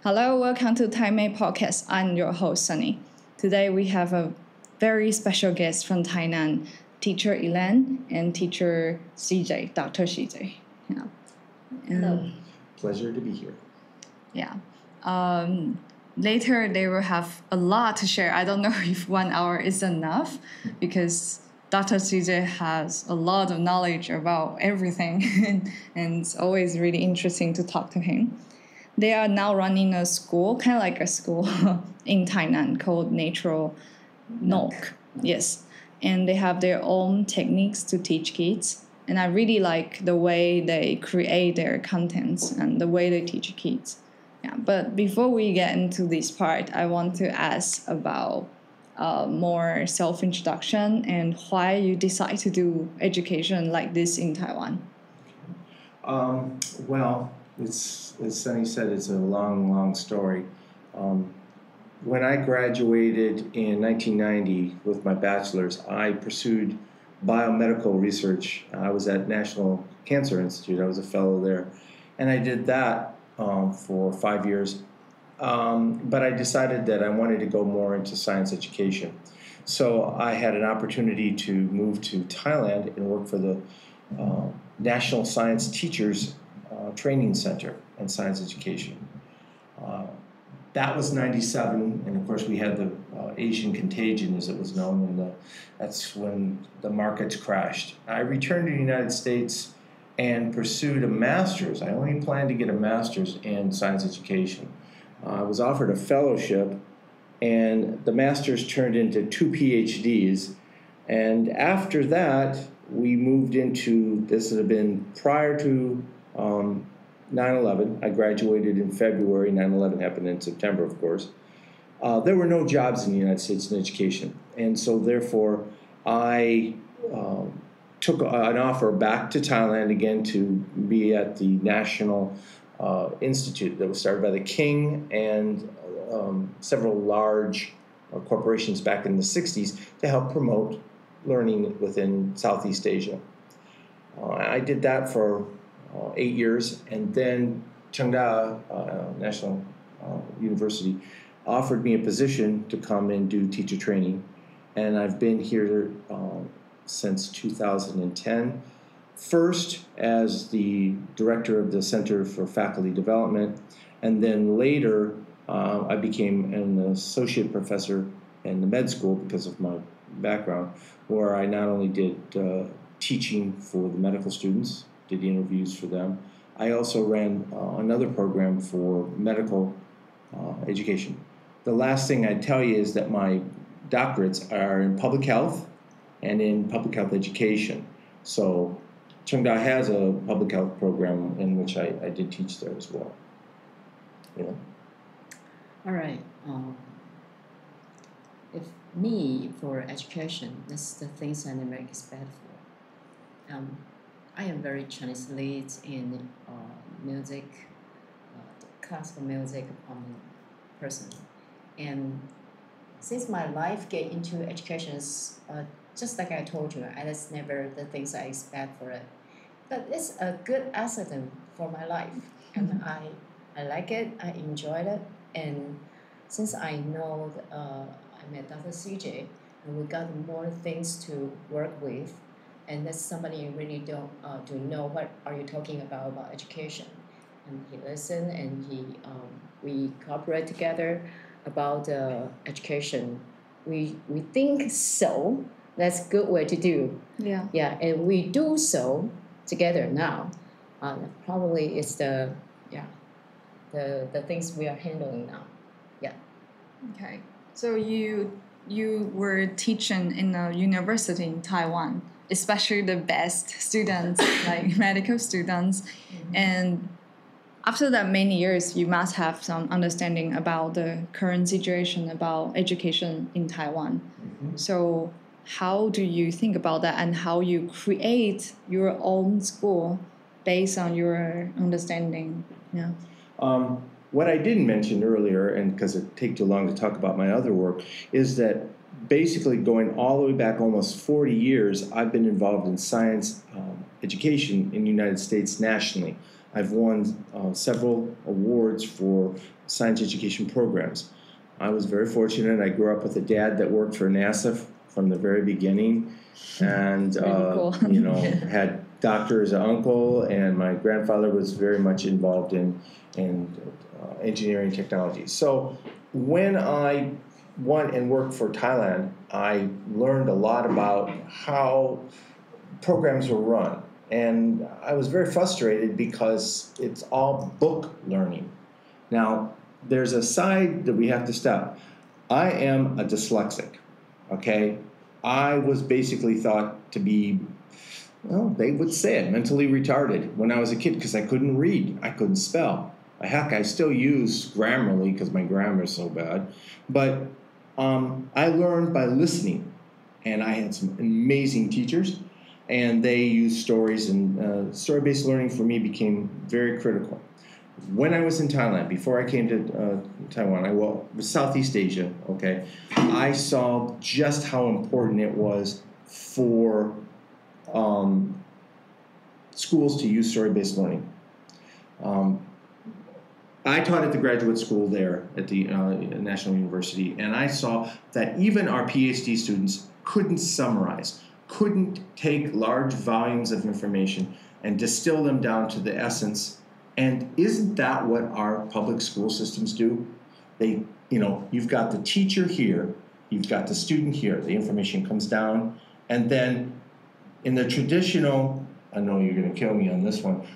Hello, welcome to Taimei Podcast. I'm your host, Sunny. Today we have a very special guest from Tainan, teacher Elaine and teacher CJ, Dr. CJ. Yeah. Hello. Pleasure to be here. Yeah. Later they will have a lot to share. I don't know if 1 hour is enough because Dr. CJ has a lot of knowledge about everything and it's always really interesting to talk to him. They are now running a school, kind of like a school in Tainan called Natural Nook. Yes. And they have their own techniques to teach kids. And I really like the way they create their contents and the way they teach kids. Yeah. But before we get into this part, I want to ask about more self-introduction and why you decide to do education like this in Taiwan. Well, as Sunny said, it's a long story. When I graduated in 1990 with my bachelor's, I pursued biomedical research. I was at National Cancer Institute. I was a fellow there. And I did that for 5 years. But I decided that I wanted to go more into science education. So I had an opportunity to move to Thailand and work for the National Science Teachers Training Center and Science Education. That was 97, and of course we had the Asian contagion, as it was known, and that's when the markets crashed. I returned to the United States and pursued a master's. I only planned to get a master's in science education. I was offered a fellowship, and the master's turned into 2 PhDs. And after that, we moved into, this would have been prior to 9/11. I graduated in February. 9/11 happened in September, of course. There were no jobs in the United States in education. And so therefore, I took an offer back to Thailand again to be at the National Institute that was started by the King and several large corporations back in the 60s to help promote learning within Southeast Asia. I did that for 8 years, and then Chengda National University offered me a position to come and do teacher training, and I've been here since 2010. First as the director of the Center for Faculty Development, and then later I became an associate professor in the med school because of my background, where I not only did teaching for the medical students, did interviews for them, I also ran another program for medical education. The last thing I'd tell you is that my doctorates are in public health and in public health education. So Chengda has a public health program in which I did teach there as well. Yeah. All right. If me for education, that's the things I never expect for. I am very Chinese lead in music, classical music person, and since my life get into education, just like I told you, that's never the things I expect for it. But it's a good asset for my life, and I like it. I enjoyed it, and since I know I met Dr. CJ, and we got more things to work with, and that's somebody you really don't know what are you talking about education, and he listened and we cooperate together about education. We think so. That's a good way to do. Yeah, and we do so together now. Probably it's the things we are handling now. Yeah. Okay. So you were teaching in a university in Taiwan, especially the best students, like medical students. Mm-hmm. And after that many years, you must have some understanding about the current situation about education in Taiwan. Mm-hmm. So how do you think about that and how you create your own school based on your understanding? Yeah. What I didn't mention earlier, and because it takes too long to talk about my other work, is that basically going all the way back almost 40 years, I've been involved in science education in the United States nationally. I've won several awards for science education programs. I was very fortunate. I grew up with a dad that worked for NASA from the very beginning, and Really cool. had doctor as an uncle, and my grandfather was very much involved in engineering technology. So when I went and worked for Thailand, I learned a lot about how programs were run. And I was very frustrated because it's all book learning. Now, there's a side that we have to step. I am a dyslexic, okay? I was basically thought to be, well, they would say it, mentally retarded when I was a kid because I couldn't read. I couldn't spell. Heck, I still use Grammarly because my grammar is so bad. But I learned by listening, and I had some amazing teachers, and they used stories, and story-based learning for me became very critical. When I was in Thailand, before I came to Taiwan, Southeast Asia, okay, I saw just how important it was for schools to use story-based learning. I taught at the graduate school there at the National University, and I saw that even our PhD students couldn't summarize, couldn't take large volumes of information and distill them down to the essence. And isn't that what our public school systems do? They, you've got the teacher here, you've got the student here, the information comes down, and then in the traditional, I know you're going to kill me on this one,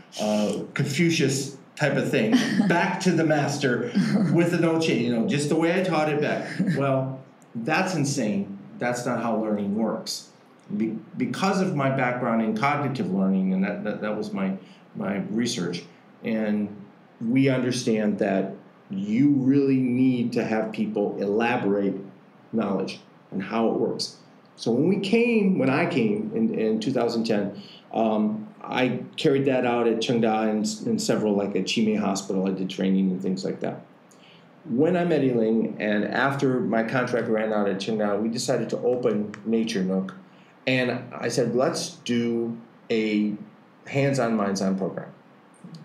Confucius type of thing, back to the master with no change, just the way I taught it back. Well, that's insane. That's not how learning works. Because of my background in cognitive learning, and that was my research, and we understand that you really need to have people elaborate knowledge and how it works. So when I came in 2010, I carried that out at Cheongda and several, like at Chime Hospital. I did training and things like that. When I met Elaine, and after my contract ran out at Cheongda, we decided to open Nature Nook. And I said, let's do a hands-on, minds-on program.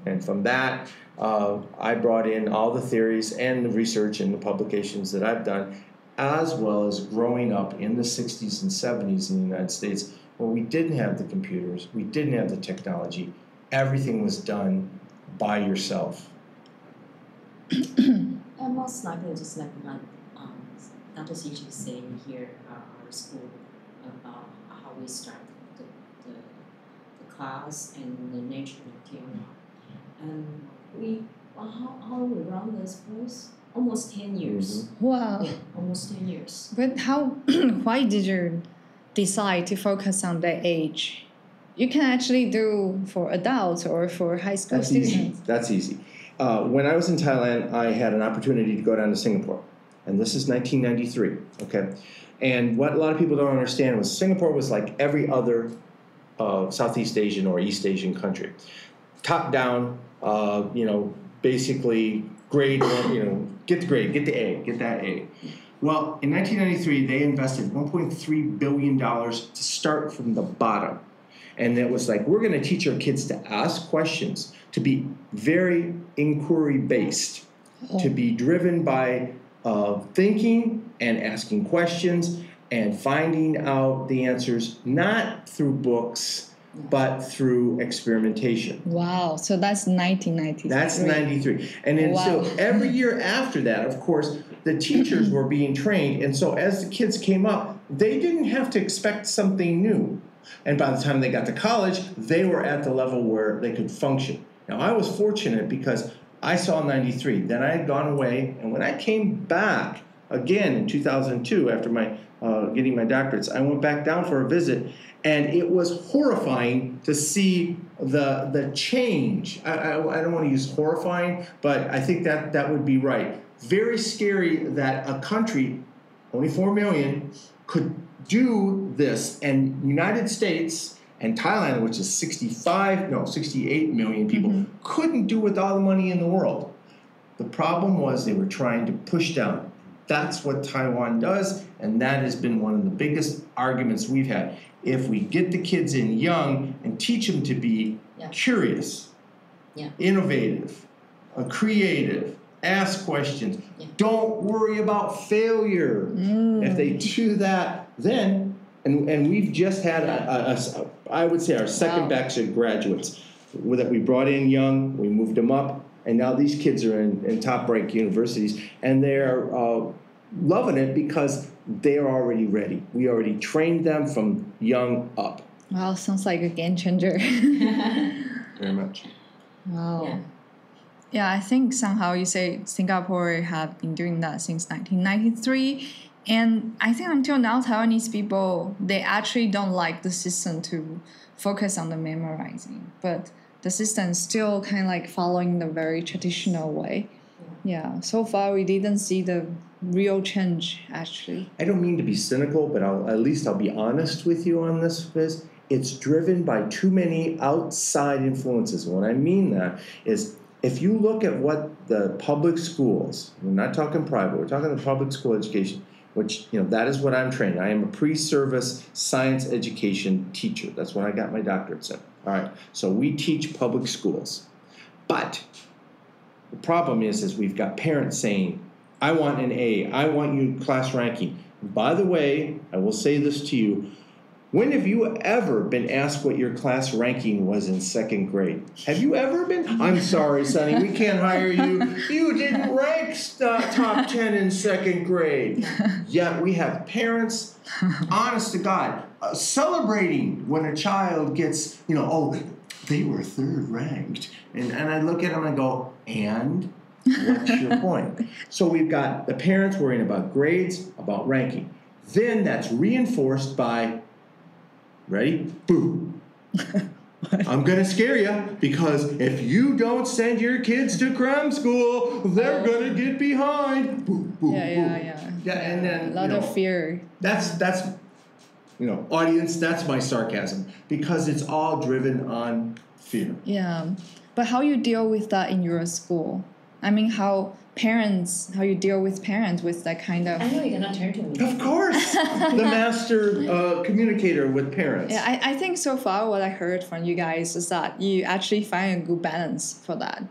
And from that, I brought in all the theories and the research and the publications that I've done, as well as growing up in the 60s and 70s in the United States, where we didn't have the computers, we didn't have the technology. Everything was done by yourself. Most likely, just like Dr. CJ saying here at our school about how we start the class and the nature material. And how we run this course? Almost 10 years. Mm-hmm. Wow. Yeah, almost 10 years. But why did you decide to focus on that age? You can actually do for adults or for high school students. That's easy. When I was in Thailand, I had an opportunity to go down to Singapore. And this is 1993, okay? And what a lot of people don't understand was Singapore was like every other Southeast Asian or East Asian country. Top down, basically grade, get the grade, get the A, get that A. Well, in 1993, they invested $1.3 billion to start from the bottom. And it was like, we're going to teach our kids to ask questions, to be very inquiry-based, to be driven by thinking and asking questions and finding out the answers, not through books, but through experimentation. Wow. So that's 1993. That's 93. And then so every year after that, of course, the teachers were being trained. And so as the kids came up, they didn't have to expect something new. And by the time they got to college, they were at the level where they could function. Now, I was fortunate because I saw 93. Then I had gone away. And when I came back again in 2002, after my getting my doctorates, I went back down for a visit. And it was horrifying to see the change. I don't want to use horrifying, but I think that would be right. Very scary that a country, only 4 million, could do this. And United States and Thailand, which is 68 million people, couldn't do with all the money in the world. The problem was they were trying to push down. That's what Taiwan does, and that has been one of the biggest arguments we've had. If we get the kids in young and teach them to be curious, innovative, creative, ask questions. Don't worry about failure. If they do that, then, and we've just had, I would say, our second batch of graduates that we brought in young, we moved them up, and now these kids are in top-ranked universities, and they're loving it because they're already ready. We already trained them from young up. Wow, sounds like a game changer. Very much. Wow. Yeah, I think somehow you say Singapore have been doing that since 1993. And I think until now, Taiwanese people, they actually don't like the system to focus on the memorizing. But the system is still kind of like following the very traditional way. Yeah, so far we didn't see the real change, actually. I don't mean to be cynical, but at least I'll be honest with you on this, Viz. It's driven by too many outside influences. And what I mean that is, if you look at what the public schools, we're not talking private, we're talking the public school education, which, that is what I'm trained. I am a pre-service science education teacher. That's what I got my doctorates in. All right, so we teach public schools. But the problem is we've got parents saying, I want an A, I want you class ranking. By the way, I will say this to you, when have you ever been asked what your class ranking was in second grade? Have you ever been? I'm sorry, Sonny, we can't hire you. You didn't rank top 10 in second grade. Yet we have parents, honest to God, celebrating when a child gets, they were third ranked. And I look at them and go, and what's your point? So we've got the parents worrying about grades, about ranking. Then that's reinforced by, ready? Boom. I'm going to scare you because if you don't send your kids to cram school, they're going to get behind. Boom, boom, boom. Yeah, and then a lot of fear. That's audience, that's my sarcasm because it's all driven on fear. Yeah. But how you deal with that in your school? I mean, how you deal with parents with that kind of... I know you cannot turn to me. Of course! The master communicator with parents. Yeah, I think so far what I heard from you guys is that you actually find a good balance for that.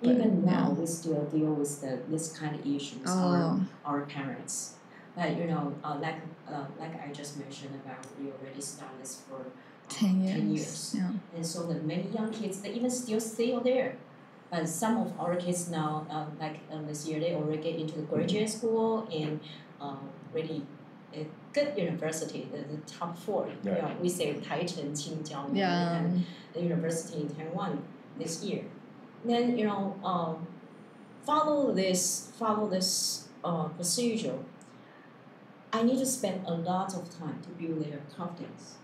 But, even now, we still deal with this kind of issues, our parents. But, like I just mentioned about, we already started this for 10 years. 10 years. Yeah. And so the many young kids, they even still stay there. But some of our kids now, this year, they already get into the graduate school and really a good university, the top 4. Right. We say Taiwan, Qingjiao, and the university in Taiwan this year. Then follow this procedure. I need to spend a lot of time to build their confidence.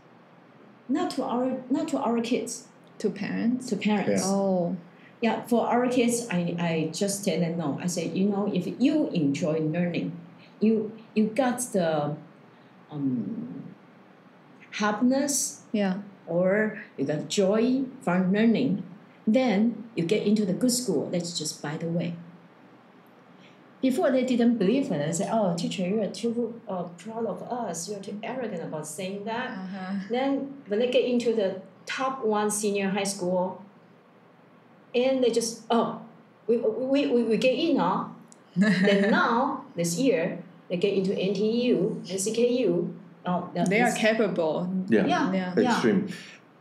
Not to our kids. To parents. Yeah. Oh. Yeah, for our kids, I just tell them no. I say, if you enjoy learning, you got the happiness, or you got joy from learning, then you get into the good school. That's just by the way. Before they didn't believe it. They said, "Oh, teacher, you are too proud of us. You are too arrogant about saying that." Then when they get into the top 1 senior high school, and they just, we get in now. Then now, this year, they get into NTU and CKU. They are capable. Yeah. Extreme.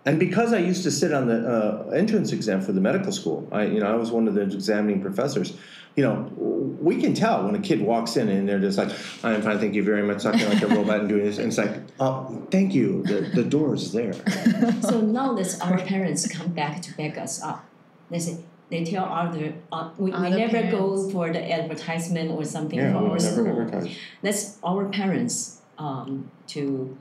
And because I used to sit on the entrance exam for the medical school, I was one of the examining professors. We can tell when a kid walks in and they're just like, I'm fine, thank you very much, talking like a robot and doing this. And it's like, oh, thank you, the door is there. So now that our parents come back to back us up, they tell we never parents. Go for the advertisement or something for we our never school. advertise. That's our parents to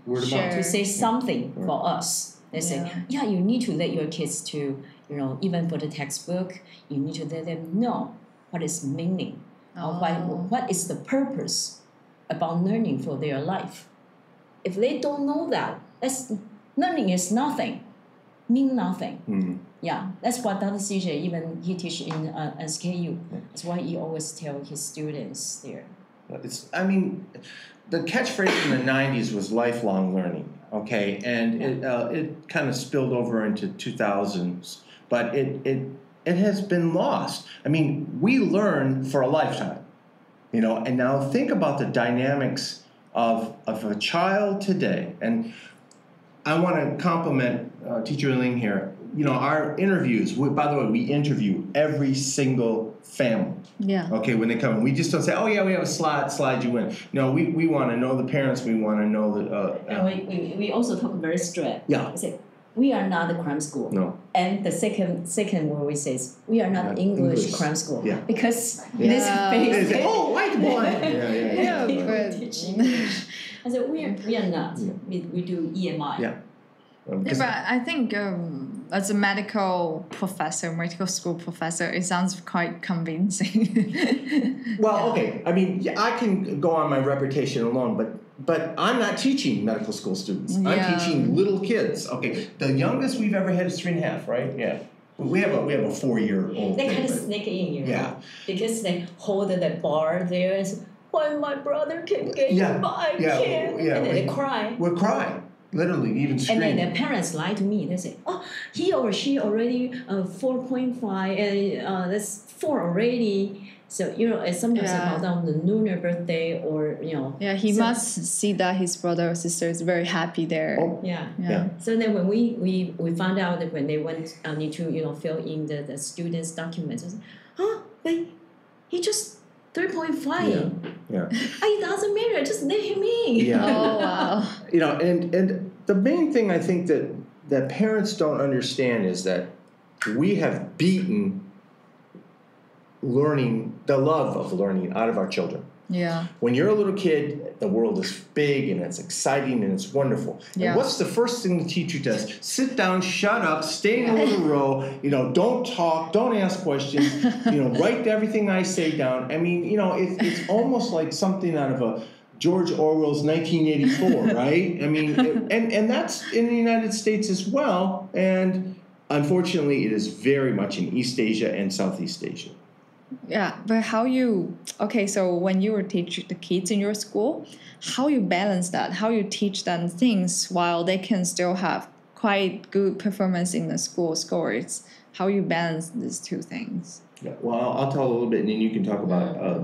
say something for us. They say, you need to let your kids to, even for the textbook, you need to let them know what is meaning, or what is the purpose about learning for their life. If they don't know that, learning is nothing, mean nothing. Mm-hmm. Yeah, that's what Dr. CJ, even he teach in SKU. That's why he always tell his students there. The catchphrase in the 90s was lifelong learning, okay? And it kind of spilled over into 2000s. But it has been lost. I mean, we learn for a lifetime, and now think about the dynamics of a child today. And I want to compliment Teacher Elaine here. Our interviews, by the way, we interview every single family. Yeah. Okay, when they come, we just don't say, oh yeah, we have a slide you in. No, we want to know the parents. We want to know the. And we also talk very straight. Yeah. We say, we are not a crime school. No. And the second word we say is, we are not English crime school. Yeah. Because this phase. Oh, white boy. Yeah. But I said, we are not. Yeah. We do EMI. Yeah. But I think as a medical school professor, it sounds quite convincing. Well, okay. I mean, I can go on my reputation alone, but I'm not teaching medical school students. Yeah. I'm teaching little kids. Okay, the youngest we've ever had is 3.5, right? Yeah. We have a 4-year-old. They kind of sneak in, Yeah. Because they hold the bar there and say, when my brother can get you, but I can't. Yeah. And then they cry. We're crying. Literally, even screaming. And then the parents lie to me. They say, oh, he or she already 4.5, and that's 4 already. So, sometimes about on the lunar birthday or, Yeah, he must see that his brother or sister is very happy there. Oh. Yeah. So then when we found out that when they went, need to, fill in the students' documents, I said, but he just 3.5. Yeah. It doesn't matter. Just let him in. Yeah. Oh, wow. And the main thing I think that parents don't understand is that we have beaten the love of learning out of our children. Yeah. When you're a little kid, the world is big and it's exciting and it's wonderful. Yeah. And what's the first thing the teacher does? Sit down, shut up, stay in the row, don't talk, don't ask questions, write everything I say down. I mean, it's almost like something out of a George Orwell's 1984, right? I mean, and that's in the United States as well. And unfortunately, it is very much in East Asia and Southeast Asia. Yeah, but so when you were teaching the kids in your school, how you balance that, how you teach them things while they can still have quite good performance in the school scores, how you balance these two things? Yeah, well, I'll tell a little bit, and then you can talk about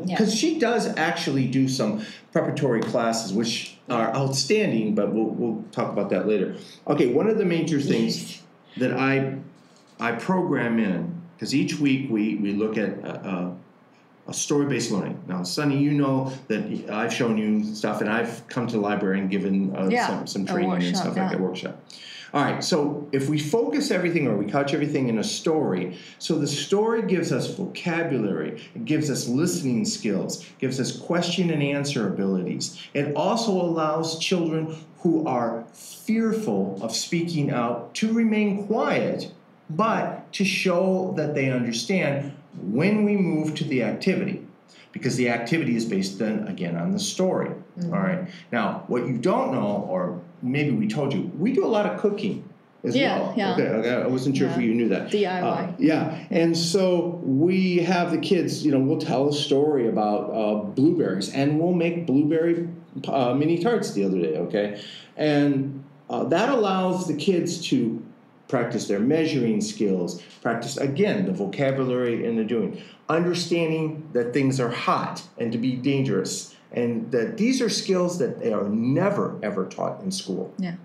because she does actually do some preparatory classes, which are outstanding, but we'll talk about that later. Okay, one of the major things that I program in, because each week we look at a story-based learning. Now, Sunny, you know that I've shown you stuff, and I've come to the library and given some training and stuff like that, workshop. All right, so if we focus everything or we couch everything in a story, so the story gives us vocabulary, it gives us listening skills, gives us question and answer abilities. It also allows children who are fearful of speaking out to remain quiet, but to show that they understand when we move to the activity, because the activity is based then again on the story. Mm-hmm. All right. Now, what you don't know, or maybe we told you, we do a lot of cooking as well. Yeah. Okay. I wasn't sure if you knew that. DIY. And so we have the kids, we'll tell a story about blueberries, and we'll make blueberry mini tarts the other day. Okay. And that allows the kids to practice their measuring skills, practice, again, the vocabulary and the doing, understanding that things are hot and to be dangerous, and that these are skills that they are never, ever taught in school. Yeah.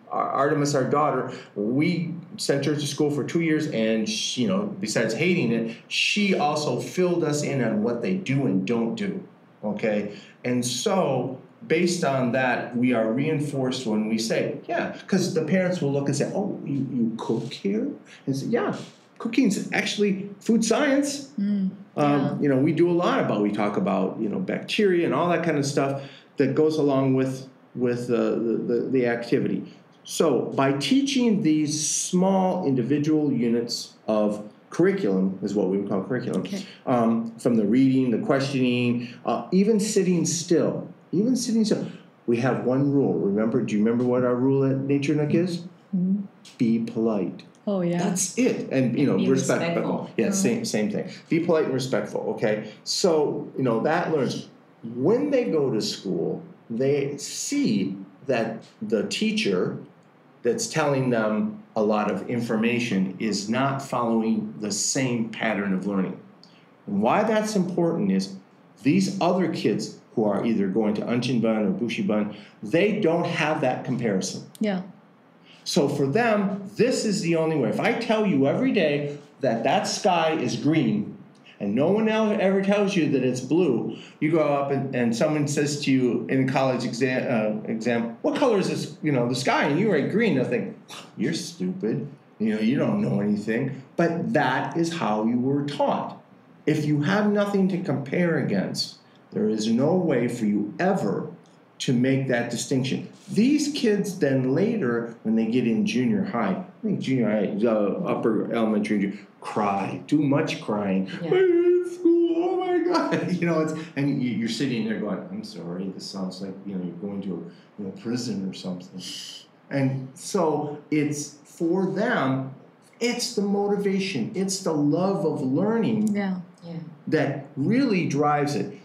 Artemis, our daughter, we sent her to school for 2 years, and she, besides hating it, she also filled us in on what they do and don't do, okay? And so based on that, we are reinforced when we say, because the parents will look and say, oh, you cook here? And say, yeah, cooking's actually food science. We do a lot we talk about, bacteria and all that kind of stuff that goes along with the activity. So by teaching these small individual units of curriculum, is what we would call curriculum, from the reading, the questioning, even sitting still. We have one rule. Do you remember what our rule at Nature Nook is? Mm-hmm. Be polite. Oh, yeah. That's it. And, be respectful. Yeah, same thing. Be polite and respectful, okay? So, that learns. When they go to school, they see that the teacher that's telling them a lot of information is not following the same pattern of learning. And why that's important is these other kids who are either going to Anchinban or Bushiban, they don't have that comparison. Yeah. So for them, this is the only way. If I tell you every day that that sky is green, and no one else ever tells you that it's blue, you go up and someone says to you in a college exam, what color is this, the sky? And you write green. They'll think, you're stupid. You don't know anything. But that is how you were taught. If you have nothing to compare against, there is no way for you ever to make that distinction. These kids then later, when they get in junior high, I think junior high, upper elementary, cry, too much crying. Yeah. School, oh my God! And you're sitting there going, I'm sorry, this sounds like you're going to a prison or something. And so it's for them, it's the motivation, it's the love of learning that really drives it.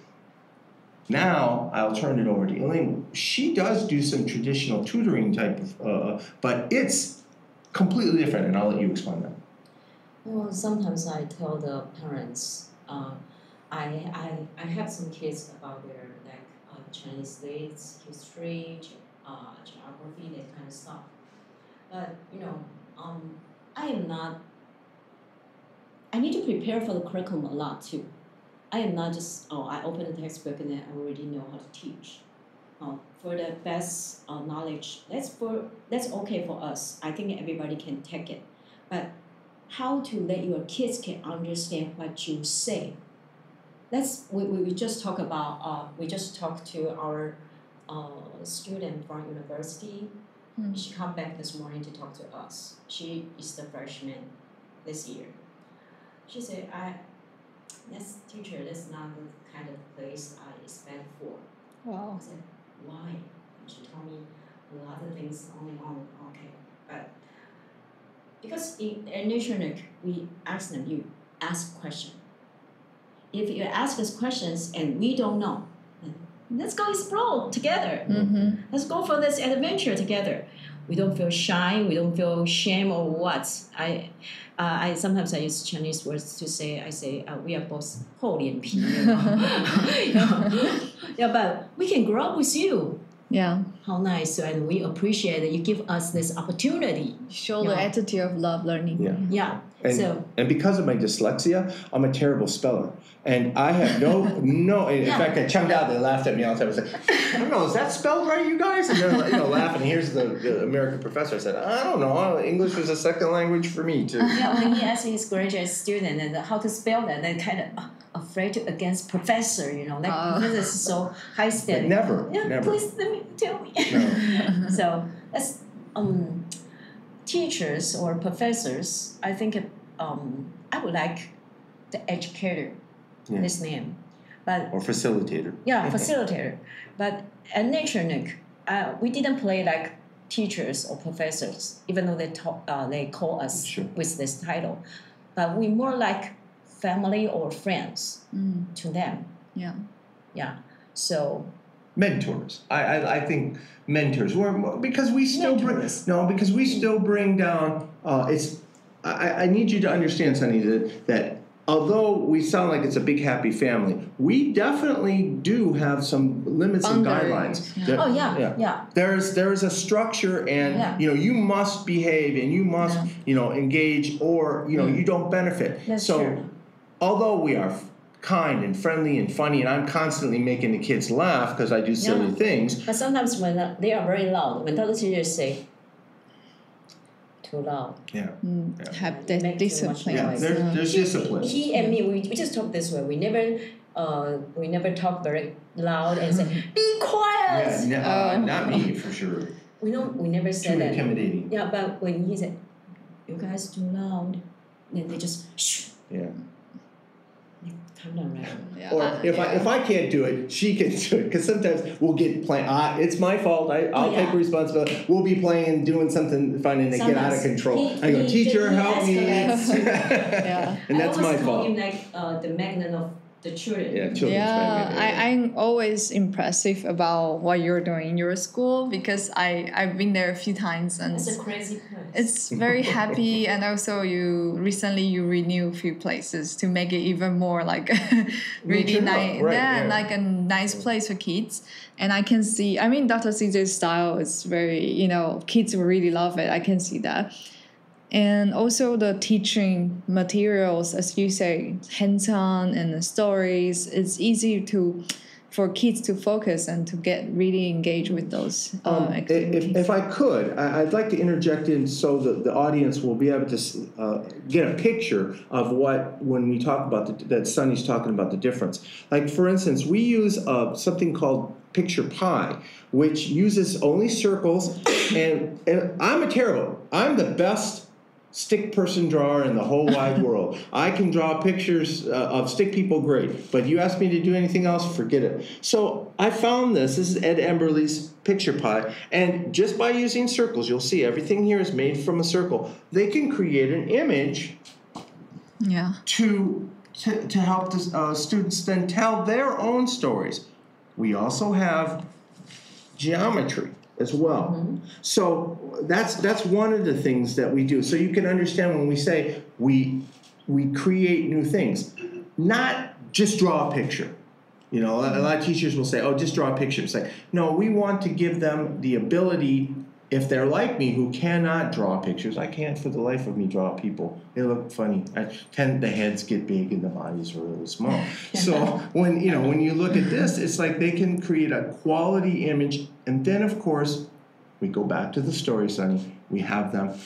Now, I'll turn it over to Elaine. She does do some traditional tutoring type of, but it's completely different, and I'll let you explain that. Well, sometimes I tell the parents, I have some kids about their Chinese dates, history, geography, that kind of stuff. But I need to prepare for the curriculum a lot too. I am not just, I open the textbook and then I already know how to teach. For the best knowledge, that's okay for us. I think everybody can take it. But how to let your kids can understand what you say. We just talk about, we just talked to our student from university. She come back this morning to talk to us. She is the freshman this year. She said, that's teacher, that's not the kind of place I expect for. Wow. I said, why? And she told me a lot of things going on. Okay, but because in Nook, we ask them, you ask questions. If you ask us questions and we don't know, let's go explore together. Mm-hmm. Let's go for this adventure together. We don't feel shy. We don't feel shame or what. I sometimes I use Chinese words to say. I say we are both 厚脸皮. Yeah, but we can grow up with you. Yeah. How nice, and we appreciate that you give us this opportunity. Show the attitude of love learning. Yeah. And because of my dyslexia, I'm a terrible speller. And I have no. In fact, at Chengda, they laughed at me all the time. I was like, I don't know, is that spelled right, you guys? And they're laughing. Here's the American professor. I said, I don't know. English was a second language for me too. Yeah, when he asked his graduate student and how to spell that, they're kind of afraid to against professor. Because it's so high standard. Never. Please tell me. No. So that's teachers or professors. I think I would like the educator. His name, or facilitator. Yeah, facilitator. But at Nook, we didn't play like teachers or professors, even though they call us with this title. But we more like family or friends to them. Yeah. So mentors. I think mentors. Because we still bring down. I need you to understand, Sunny, that although we sound like it's a big happy family, we definitely do have some limits and guidelines. Yeah. There's a structure, and you must behave and you must engage, or you don't benefit. That's true. Although we are kind and friendly and funny, and I'm constantly making the kids laugh because I do silly things. But sometimes when they are very loud, when other teachers say too loud. Have that discipline. There's discipline. He and me, we just talk this way. We never talk very loud and say, "Be quiet." Not me for sure. We never say that. Too intimidating. Yeah, but when he said, "You guys too loud," then they just shh. Yeah. Calm down, right? Or if I can't do it, she can do it. Because sometimes we'll get playing. It's my fault. I'll take responsibility. We'll be playing, doing something fun, and they get out of control. I go, teacher, help me. And that's my fault. I always call him like the magnet of the children. Yeah, children's Yeah, magazine. I'm always impressive about what you're doing in your school because I've been there a few times and It's a crazy place. it's very happy, and also you renew a few places to make it even more like really nice, like a nice place for kids. And I can see, I mean, Dr. CJ's style is very, kids will really love it. I can see that. And also the teaching materials, as you say, hands-on and the stories, it's easy for kids to focus and to get really engaged with those activities. If I could, I'd like to interject in so that the audience will be able to get a picture of when we talk about that Sunny's talking about the difference. Like, for instance, we use something called Picture Pie, which uses only circles, and I'm the best stick person drawer in the whole wide world. I can draw pictures of stick people great, but you ask me to do anything else, forget it. So I found this is Ed Emberley's Picture Pie, and just by using circles, you'll see everything here is made from a circle. They can create an image to help the students then tell their own stories. We also have geometry as well. Mm-hmm. So that's one of the things that we do. So you can understand when we say we create new things, not just draw a picture. A lot of teachers will say, oh, just draw a picture. It's like, no, we want to give them the ability, if they're like me who cannot draw pictures. I can't for the life of me draw people. They look funny. The heads get big and the bodies are really small. So when you look at this, it's like they can create a quality image. And then, of course, we go back to the story, Sunny. We have them.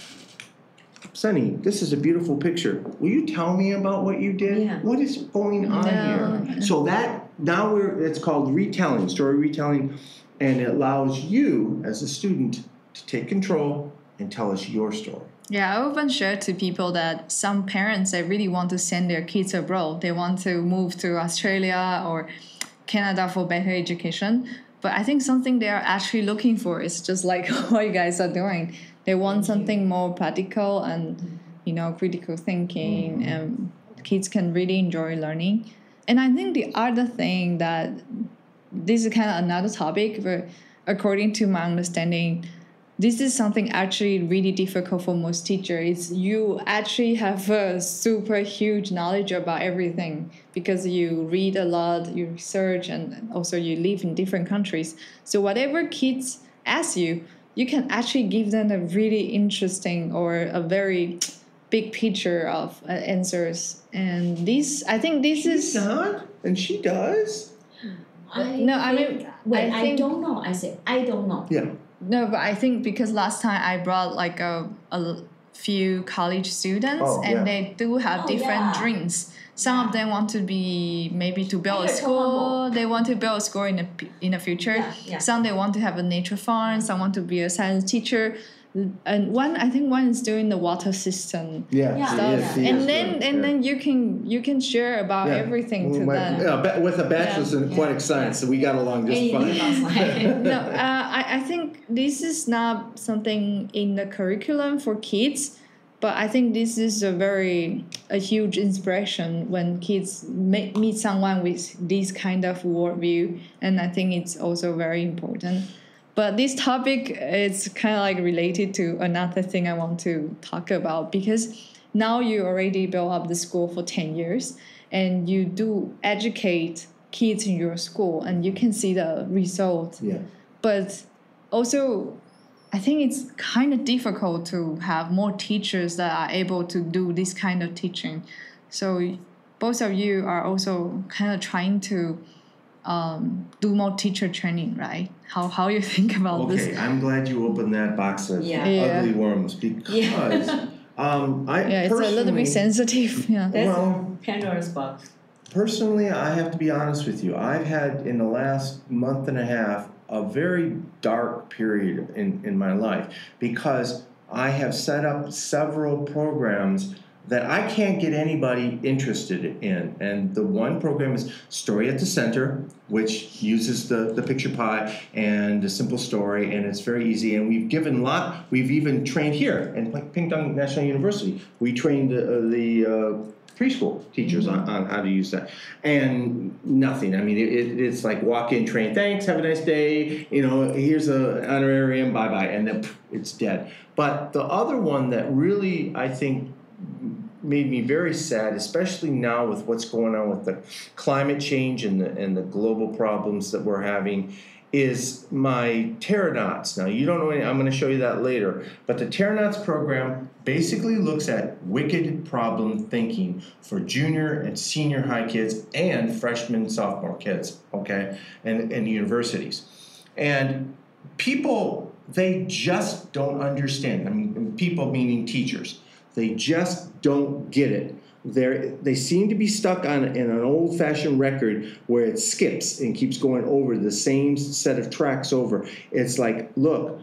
Sunny, this is a beautiful picture. Will you tell me about what you did? Yeah. What is going on here? So it's called retelling, story retelling, and it allows you as a student to take control and tell us your story. Yeah, I often share to people that some parents, they really want to send their kids abroad. They want to move to Australia or Canada for better education. But I think something they are actually looking for is just like what you guys are doing. They want something more practical and, critical thinking, and kids can really enjoy learning. And I think the other thing that this is kind of another topic, but according to my understanding, this is something actually really difficult for most teachers. You actually have a super huge knowledge about everything because you read a lot, you research, and also you live in different countries. So whatever kids ask you, you can actually give them a really interesting or a very big picture of answers. And I think this is... And she does? I don't know. I said, I don't know. Yeah. No, but I think because last time I brought like a few college students they do have different dreams. Some of them want to be maybe to build a school. They want to build a school in the future. Yeah. Some they want to have a nature farm. Some want to be a science teacher. And I think one is doing the water system stuff. And then you can share about everything to them. Yeah, with a bachelor's in aquatic science, so we got along just fine. No, I think this is not something in the curriculum for kids, but I think this is a huge inspiration when kids meet someone with this kind of worldview, and I think it's also very important. But this topic is kind of like related to another thing I want to talk about, because now you already built up the school for 10 years and you do educate kids in your school and you can see the result. Yeah. But also, I think it's kind of difficult to have more teachers that are able to do this kind of teaching. So both of you are also kind of trying to do more teacher training, right? How you think about this? Okay, I'm glad you opened that box of ugly worms because it's a little bit sensitive. Yeah, that's Pandora's box. Personally, I have to be honest with you. I've had in the last month and a half a very dark period in my life because I have set up several programs that I can't get anybody interested in. And the one program is Story at the Center, which uses the picture pie and a simple story, and it's very easy. And we've even trained here in Pingtung National University. We trained the preschool teachers on how to use that. And nothing. I mean, it's like walk in, train, thanks, have a nice day. Here's an honorarium, bye-bye. And then it's dead. But the other one that really, I think, made me very sad, especially now with what's going on with the climate change and the global problems that we're having, is my Terranauts. Now, you don't know any, I'm going to show you that later, but the Terranauts program basically looks at wicked problem thinking for junior and senior high kids and freshman, sophomore kids, okay, and universities. And people, they just don't understand. I mean, people meaning teachers. They just don't get it. They seem to be stuck in an old-fashioned record where it skips and keeps going over the same set of tracks over. It's like, look,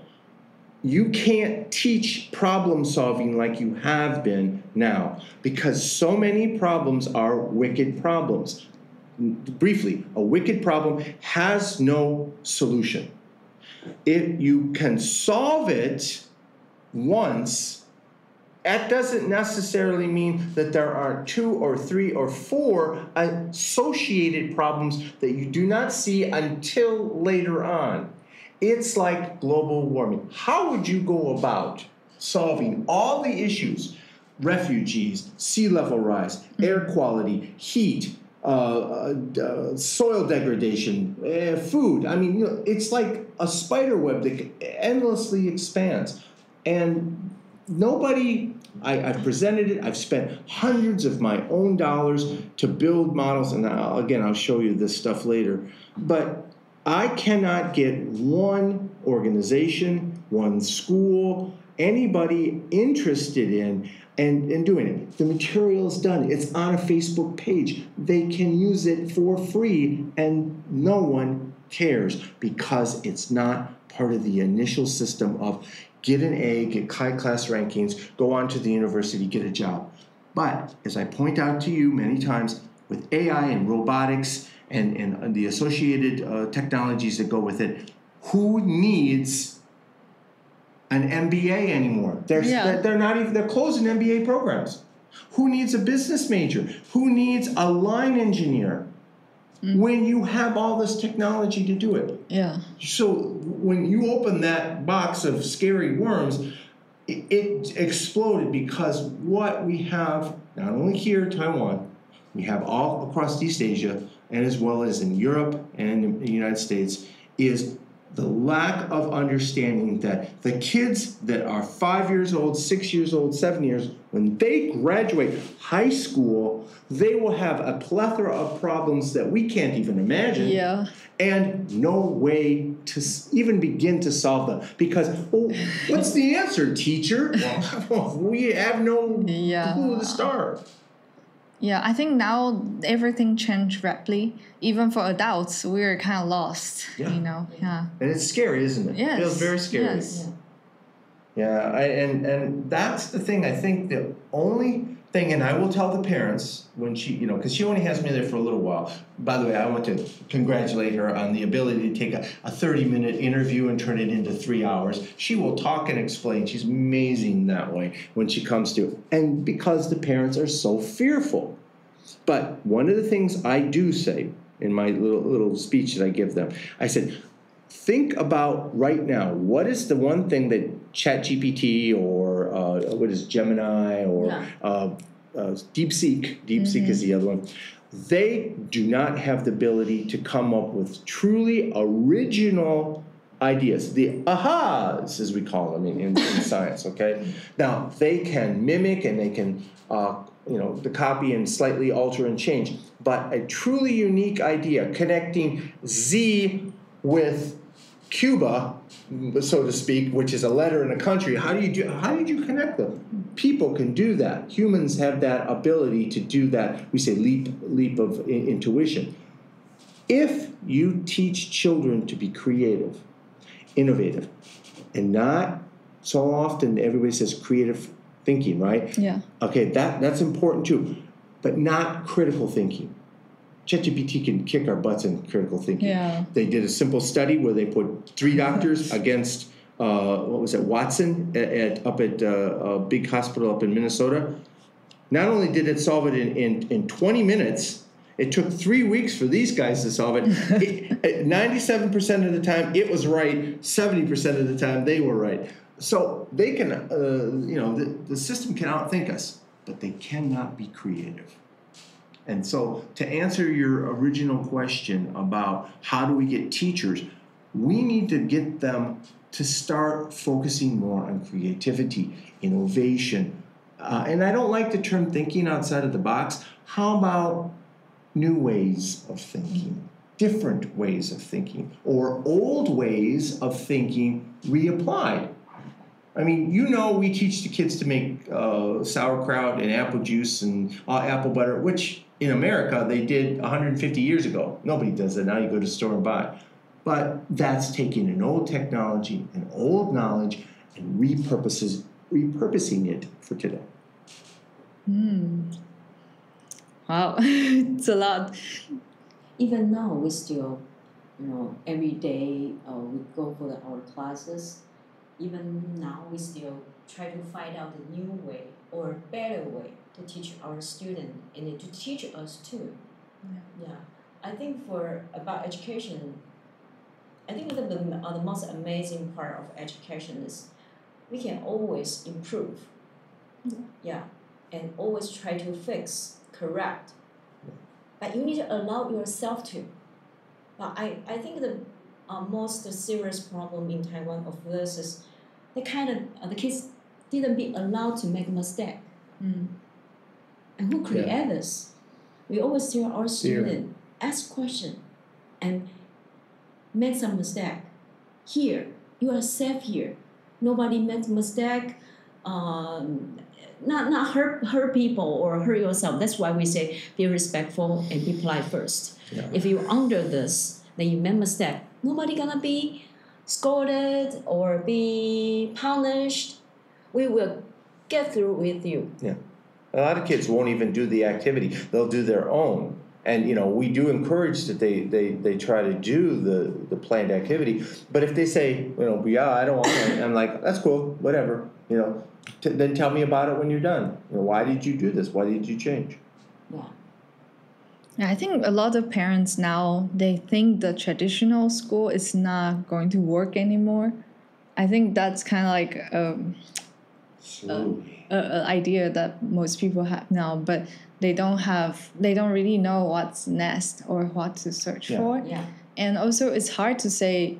you can't teach problem solving like you have been now because so many problems are wicked problems. Briefly, a wicked problem has no solution. If you can solve it once, that doesn't necessarily mean that there are 2 or 3 or 4 associated problems that you do not see until later on. It's like global warming. How would you go about solving all the issues? Refugees, sea level rise, air quality, heat, soil degradation, food. I mean, it's like a spider web that endlessly expands. And nobody, I've presented it, I've spent hundreds of my own dollars to build models, and I'll show you this stuff later, but I cannot get one organization, one school, anybody interested in and doing it. The material is done. It's on a Facebook page. They can use it for free, and no one cares because it's not part of the initial system of get an A, get high class rankings, go on to the university, get a job. But as I point out to you many times, with AI and robotics and the associated technologies that go with it, who needs an MBA anymore? They're not even, they're closing MBA programs. Who needs a business major? Who needs a line engineer? When you have all this technology to do it. Yeah. So when you open that box of scary worms, it exploded because what we have, not only here in Taiwan, we have all across East Asia, and as well as in Europe and in the United States, is the lack of understanding that the kids that are 5 years old, 6 years old, 7 years, when they graduate high school, they will have a plethora of problems that we can't even imagine. Yeah. And no way to even begin to solve them. Because, well, what's the answer, teacher? Well, we have no clue to start. Yeah, I think now everything changed rapidly. Even for adults, we're kind of lost, Yeah. And it's scary, isn't it? Yes. It feels very scary. Yes. Yeah, and that's the thing. I think the only thing, and I will tell the parents when she, because she only has me there for a little while. By the way, I want to congratulate her on the ability to take a 30-minute interview and turn it into 3 hours. She will talk and explain. She's amazing that way when she comes to it. And because the parents are so fearful. But one of the things I do say in my little speech that I give them, I said, think about right now, what is the one thing that ChatGPT or what is Gemini or DeepSeek is the other one, they do not have the ability to come up with truly original ideas, the ahas, as we call them in science, okay? Now, they can mimic and they can, the copy and slightly alter and change, but a truly unique idea connecting Z with Cuba, so to speak, which is a letter in a country, how did you connect them? People can do that. Humans have that ability to do that. We say leap of intuition. If you teach children to be creative, innovative, and not so often everybody says creative thinking, right? Yeah. Okay, that's important too, but not critical thinking. ChatGPT can kick our butts in critical thinking. Yeah. They did a simple study where they put 3 doctors against, Watson up at a big hospital up in Minnesota. Not only did it solve it in 20 minutes, it took 3 weeks for these guys to solve it. 97% of the time, it was right. 70% of the time, they were right. So they can, the system can outthink us, but they cannot be creative. And so to answer your original question about how do we get teachers, we need to get them to start focusing more on creativity, innovation. And I don't like the term thinking outside of the box. How about new ways of thinking, different ways of thinking, or old ways of thinking reapplied? I mean, we teach the kids to make sauerkraut and apple juice and apple butter, which in America they did 150 years ago. Nobody does that now. You go to the store and buy. But that's taking an old technology, an old knowledge, and repurposing it for today. Wow, it's a lot. Even now, we still, every day we go for our classes. Even now, we still try to find out a new way or a better way to teach our students and to teach us too. Yeah. I think about education, I think the most amazing part of education is we can always improve. Yeah. And always try to fix, correct. But you need to allow yourself to. But I think the most serious problem in Taiwan of this is the kids didn't be allowed to make a mistake. And who created this? We always tell our students, ask question and make some mistake. Here, you are safe here. Nobody makes mistake. Not hurt people or hurt yourself. That's why we say be respectful and be polite first. Yeah. If you're under this, then you make mistake. Nobody gonna be scolded or be punished. We will get through with you. Yeah, a lot of kids won't even do the activity. They'll do their own. And we do encourage that they try to do the planned activity. But if they say, I don't want it, I'm like, that's cool, whatever. Then tell me about it when you're done. Why did you do this? Why did you change? Yeah, I think a lot of parents now, they think the traditional school is not going to work anymore. I think that's kind of like an idea that most people have now, but they don't really know what's next or what to search for. Yeah. And also it's hard to say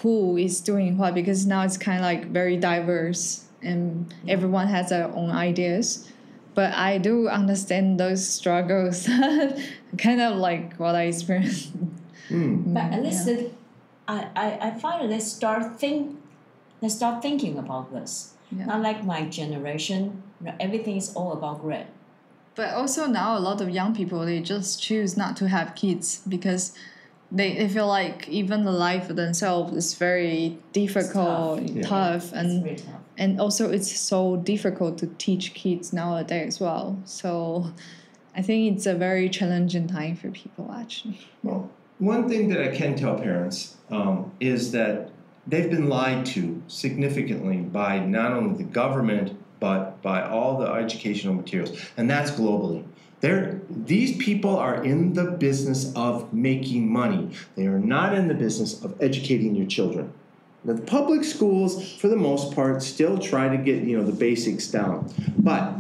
who is doing what because now it's kind of like very diverse and everyone has their own ideas. But I do understand those struggles, kind of like what I experienced. But at least I find they start thinking about this. Yeah. Not like my generation, everything is all about grade. But also now a lot of young people, they just choose not to have kids because they feel like even the life themselves is very difficult, tough. And also it's so difficult to teach kids nowadays as well. So I think it's a very challenging time for people actually. Well, one thing that I can tell parents is that they've been lied to significantly by not only the government, but by all the educational materials, and that's globally. These people are in the business of making money. They are not in the business of educating your children. Now, the public schools, for the most part, still try to get the basics down, but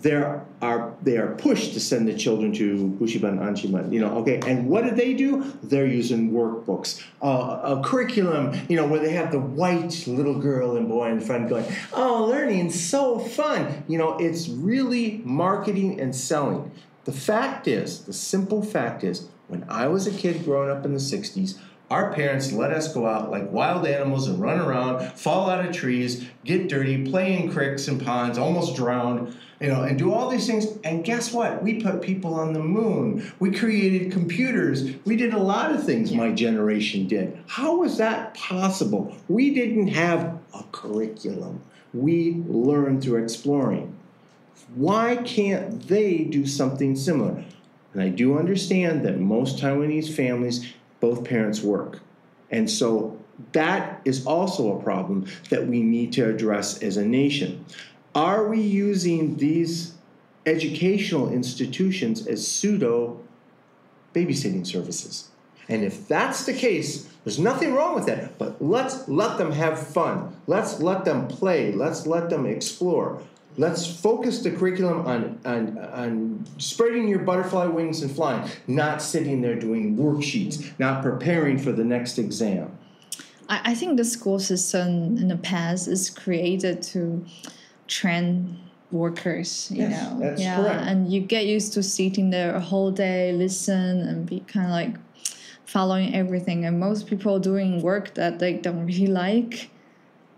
they are pushed to send the children to Bushiban, Anshiban, okay. And what do? They're using workbooks, a curriculum, where they have the white little girl and boy in front going, oh, learning's so fun. It's really marketing and selling. The simple fact is, when I was a kid growing up in the 60s, our parents let us go out like wild animals and run around, fall out of trees, get dirty, play in creeks and ponds, almost drowned, and do all these things. And guess what? We put people on the moon. We created computers. We did a lot of things my generation did. How was that possible? We didn't have a curriculum. We learned through exploring. Why can't they do something similar? And I do understand that most Taiwanese families, both parents work. And so that is also a problem that we need to address as a nation. Are we using these educational institutions as pseudo babysitting services. And if that's the case, there's nothing wrong with that. But let's let them have fun. Let's let them play. Let's let them explore. Let's focus the curriculum on spreading your butterfly wings and flying, not sitting there doing worksheets, not preparing for the next exam. I think the school system in the past is created to train workers, you know. That's correct. And you get used to sitting there a whole day, listen, and be kind of like following everything. And most people doing work that they don't really like.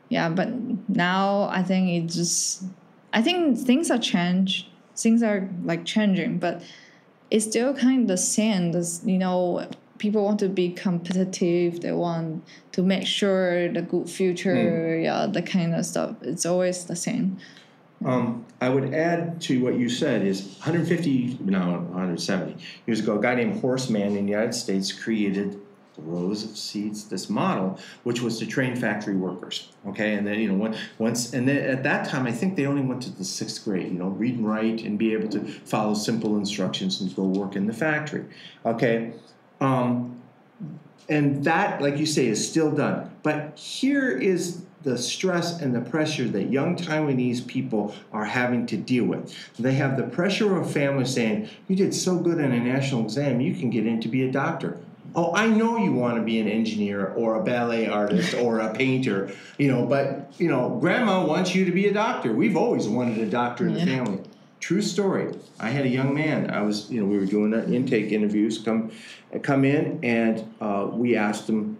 Yeah, but now I think things are changed. Things are like changing, but it's still kind of the same. You know, people want to be competitive. They want to make sure the good future, the kind of stuff. It's always the same. I would add to what you said is 170 years ago, a guy named Horseman in the United States created the rows of seats, this model, which was to train factory workers. Okay, and then then at that time, I think they only went to the 6th grade. You know, read and write and be able to follow simple instructions and go work in the factory. Okay, and that, like you say, is still done. But here is the stress and the pressure that young Taiwanese people are having to deal with. They have the pressure of family saying, you did so good in a national exam, you can get in to be a doctor. Oh, I know you want to be an engineer or a ballet artist or a painter, but, grandma wants you to be a doctor. We've always wanted a doctor in the family. True story. I had a young man. We were doing intake interviews, come in, and we asked him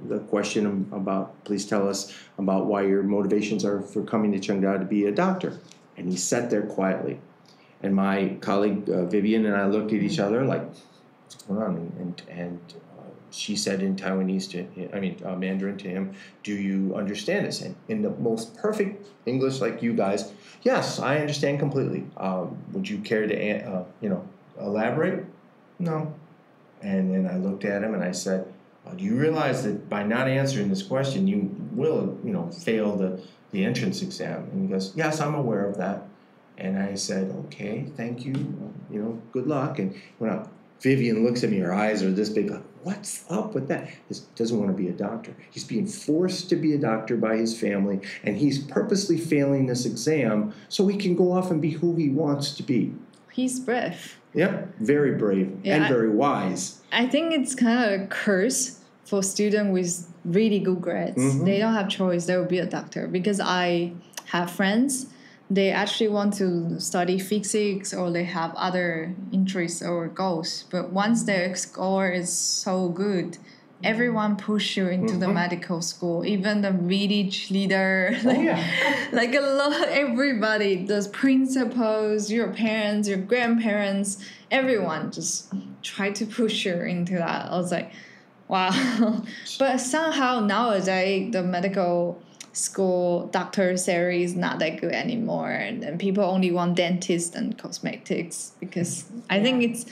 the question about, please tell us about why your motivations are for coming to Cheongda to be a doctor. And he sat there quietly. And my colleague, Vivian, and I looked at each other like, what's going on? And she said in Mandarin to him, do you understand this? And in the most perfect English like you guys, yes, I understand completely. Would you care to, elaborate? No. And then I looked at him and I said, do you realize that by not answering this question, you will, fail the entrance exam? And he goes, yes, I'm aware of that. And I said, okay, thank you. Good luck. And when Vivian looks at me, her eyes are this big, like, what's up with that? He doesn't want to be a doctor. He's being forced to be a doctor by his family, and he's purposely failing this exam so he can go off and be who he wants to be. He's brave. Yep, very brave and very wise. I think it's kind of a curse for students with really good grades. Mm-hmm. They don't have choice. They will be a doctor. Because I have friends, they actually want to study physics or they have other interests or goals. But once their score is so good, everyone push you into the medical school. Even the village leader, like a lot, everybody, the principals, your parents, your grandparents, everyone just try to push you into that. I was like, wow. But somehow nowadays the medical school doctor salary is not that good anymore, and people only want dentists and cosmetics because I think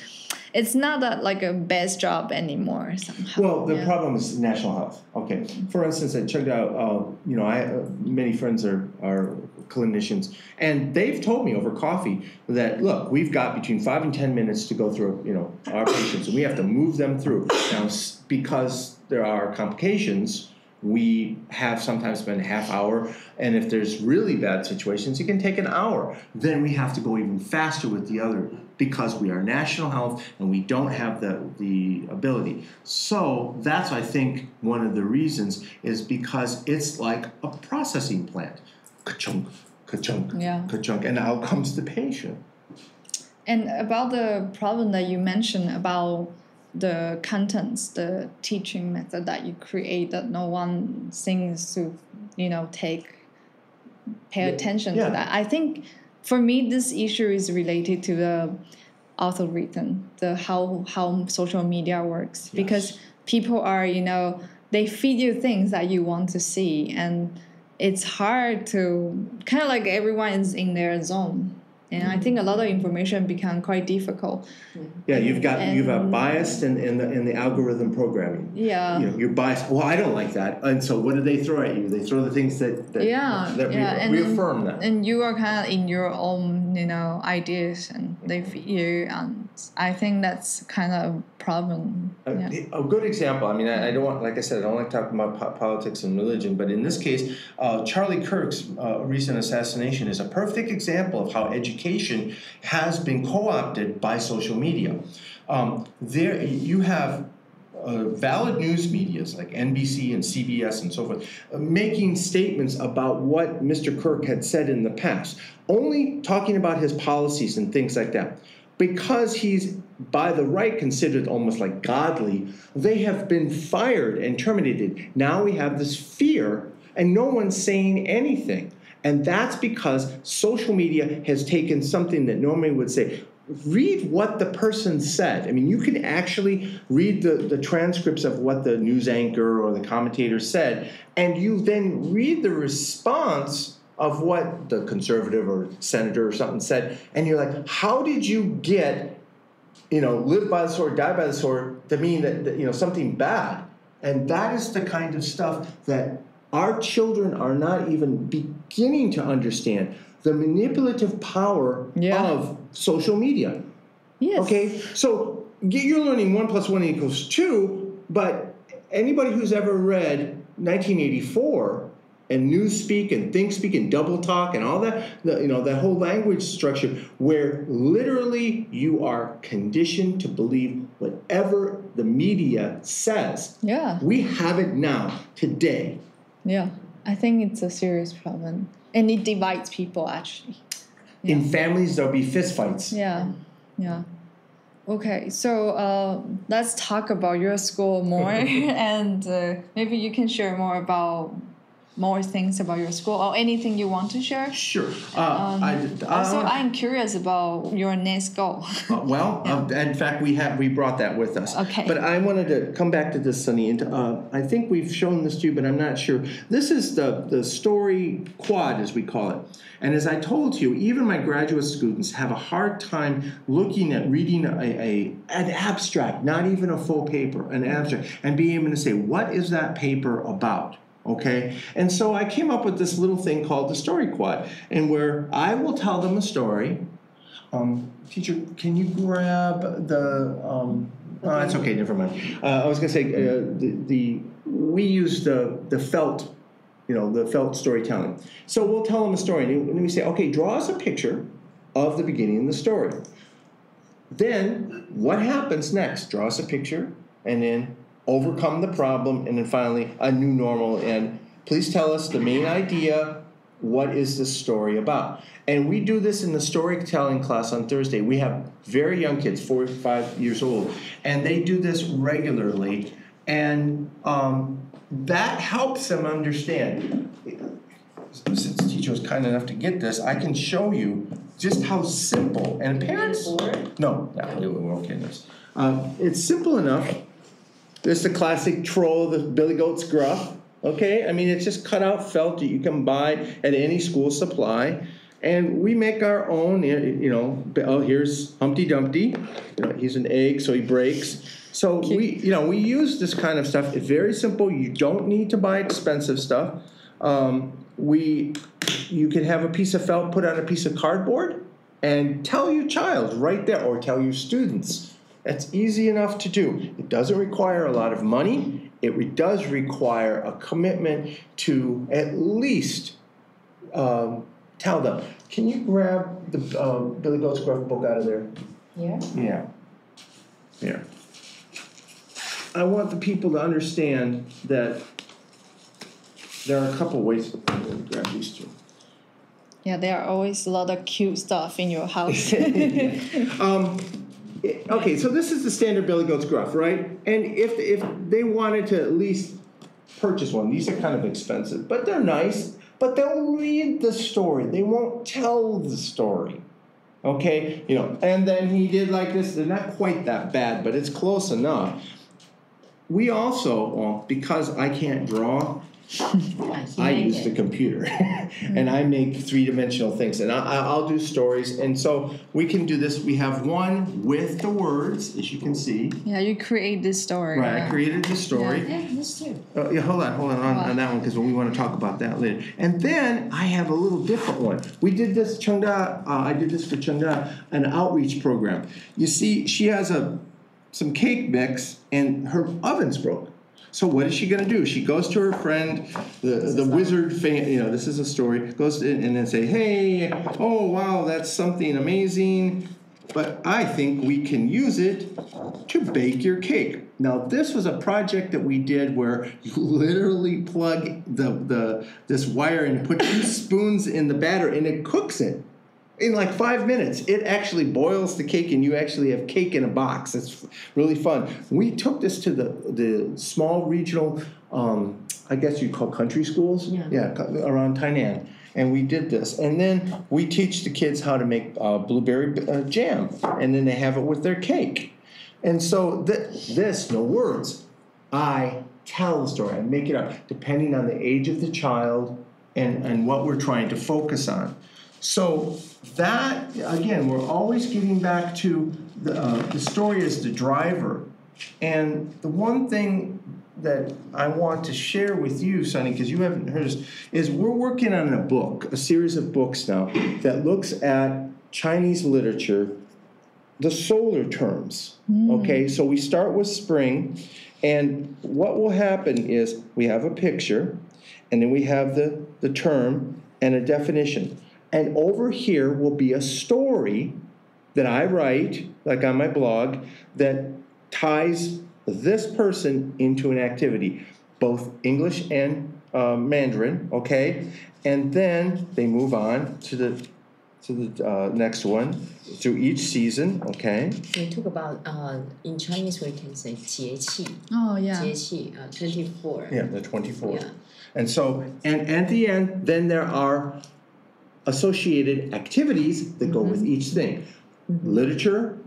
it's not that like a best job anymore somehow. Well, the problem is national health. Okay, for instance, at Cheongda, many friends are clinicians, and they've told me over coffee that, look, we've got between 5 and 10 minutes to go through our patients, and we have to move them through. Now, because there are complications, we have sometimes spent a half hour, and if there's really bad situations, it can take an hour. Then we have to go even faster with the other because we are national health and we don't have the ability. So that's, I think, one of the reasons is because it's like a processing plant. Ka-chunk, ka-chunk, ka-chunk, and out comes the patient. And about the problem that you mentioned about the contents, the teaching method that you create that no one seems to, pay attention to that. I think for me, this issue is related to the algorithm, how social media works. Yes. Because people are, they feed you things that you want to see. And it's hard to, kind of like everyone is in their zone. And I think a lot of information become quite difficult. Yeah, you've got biased in the algorithm programming. Yeah. You're biased. Well, I don't like that, and so what do they throw at you? They throw the things that reaffirm that. And you are kind of in your own, ideas, and they fit you, and I think that's kind of a problem. A good example. I mean, I don't want, like I said, I don't like talking about politics and religion, but in this case, Charlie Kirk's recent assassination is a perfect example of how education has been co-opted by social media. There, you have valid news medias like NBC and CBS and so forth making statements about what Mr. Kirk had said in the past, only talking about his policies and things like that. Because he's, by the right, considered almost like godly, they have been fired and terminated. Now we have this fear, and no one's saying anything. And that's because social media has taken something that normally would say, read what the person said. I mean, you can actually read the transcripts of what the news anchor or the commentator said, and you then read the response of what the conservative or senator or something said, and you're like, how did you get, live by the sword, die by the sword, to mean that something bad? And that is the kind of stuff that our children are not even beginning to understand, the manipulative power of social media. Yes. Okay, so you're learning 1 + 1 = 2, but anybody who's ever read 1984 and Newspeak and ThinkSpeak and Double Talk and all that, that whole language structure where literally you are conditioned to believe whatever the media says. Yeah. We have it now, today. Yeah, I think it's a serious problem. And it divides people, actually. Yeah. In families, there'll be fistfights. Yeah. Okay, so let's talk about your school more. And maybe you can share more things about your school or anything you want to share. Sure. Also, I'm curious about your next goal. In fact, we brought that with us. Okay. But I wanted to come back to this, Sunny. And I think we've shown this to you, but I'm not sure. This is the story quad, as we call it. And as I told you, even my graduate students have a hard time reading an abstract, not even a full paper, an abstract, and being able to say, what is that paper about? Okay, and so I came up with this little thing called the story quad, and where I will tell them a story. Teacher, can you grab the? Oh, that's okay. Never mind. I was going to say we use the felt, the felt storytelling. So we'll tell them a story, and we say, okay, draw us a picture of the beginning of the story. Then what happens next? Draw us a picture, and then overcome the problem, and then finally a new normal. And please tell us the main idea. What is this story about? And we do this in the storytelling class on Thursday. We have very young kids, 4 or 5 years old, and they do this regularly. And that helps them understand. Since the teacher was kind enough to get this, I can show you just how simple. And parents, no, we're okay in this. It's simple enough. This is the classic troll, the Billy Goat's Gruff. Okay, I mean, it's just cut out felt that you can buy at any school supply. And we make our own, here's Humpty Dumpty. He's an egg, so he breaks. So we use this kind of stuff. It's very simple. You don't need to buy expensive stuff. You can have a piece of felt put on a piece of cardboard and tell your child right there, or tell your students. That's easy enough to do. It doesn't require a lot of money. It does require a commitment to at least tell them. Can you grab the Billy Goat's Gruff book out of there? Yeah. Yeah. Here. I want the people to understand that there are a couple ways to grab these two. Yeah, there are always a lot of cute stuff in your house. Okay, so this is the standard Billy Goat's Gruff, right? And if they wanted to at least purchase one, these are kind of expensive, but they're nice. But they'll read the story. They won't tell the story. Okay, and then he did like this. They're not quite that bad, but it's close enough. We also, because I can't draw, I use the computer, and I make three-dimensional things, and I'll do stories, and so we can do this. We have one with the words, as you can see. Yeah, you create this story. Right, I created this story. Yeah, this too. Yeah, hold on that one, because we want to talk about that later. And then I have a little different one. We did this, I did this for Chengda, an outreach program. You see, she has some cake mix, and her oven's broke. So what is she going to do? She goes to her friend, the wizard fan, this is a story, goes in and then say, hey, oh, wow, that's something amazing, but I think we can use it to bake your cake. Now, this was a project that we did where you literally plug this wire and put 2 spoons in the batter, and it cooks it. In like 5 minutes, it actually boils the cake, and you actually have cake in a box. It's really fun. We took this to the small regional, I guess you'd call country schools, around Taiwan, and we did this. And then we teach the kids how to make blueberry jam, and then they have it with their cake. And so this, no words, I tell the story, I make it up, depending on the age of the child and what we're trying to focus on. So that, again, we're always getting back to the story as the driver. And the one thing that I want to share with you, Sonny, because you haven't heard this, is we're working on a series of books now that looks at Chinese literature, the solar terms. Okay, so we start with spring, and what will happen is we have a picture, and then we have the term and a definition. And over here will be a story that I write, like on my blog, that ties this person into an activity, both English and Mandarin, okay? And then they move on to the next one through each season, okay? We talk about, in Chinese we can say 节气. Oh, yeah. 节气, 24. Yeah, the 24. Yeah. And so, and at the end, then there are associated activities that go with each thing. Literature,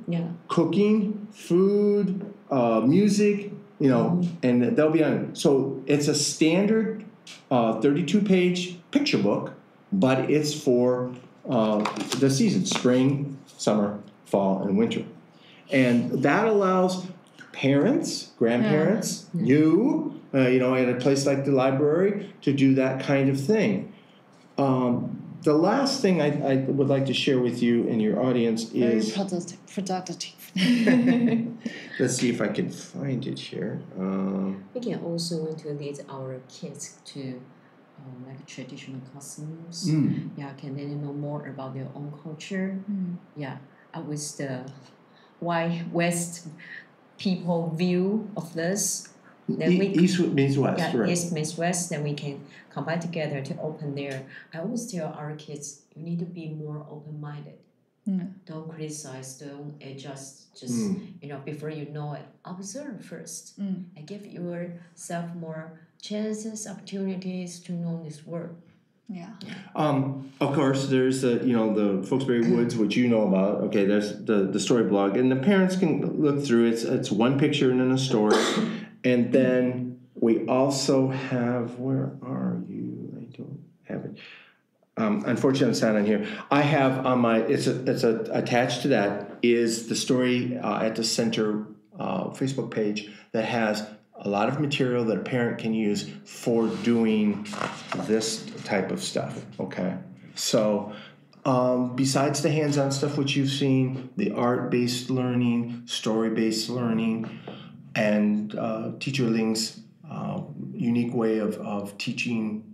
cooking, food, music, and they'll be on. So it's a standard 32-page picture book, but it's for the season, spring, summer, fall, and winter. And that allows parents, grandparents, you, at a place like the library to do that kind of thing. The last thing I would like to share with you and your audience is... Very productive. Let's see if I can find it here. We can also want to lead our kids to like traditional customs. Can they know more about their own culture? With the West people view of this. East means West, right? East means West, then we can combine together to open there. I always tell our kids, you need to be more open-minded. Don't criticize, don't adjust, just, before you know it, observe first. And give yourself more chances, opportunities to know this world. Yeah. Of course, there's the Folksberry Woods, which you know about. Okay, there's the story blog, and the parents can look through it. It's one picture and then a story. And then we also have, where are you? I don't have it. Unfortunately, it's not on here. I have on my, it's attached to that is the story at the center Facebook page that has a lot of material that a parent can use for doing this type of stuff, okay? So besides the hands-on stuff which you've seen, the art-based learning, story-based learning, and Teacher Ling's unique way of teaching,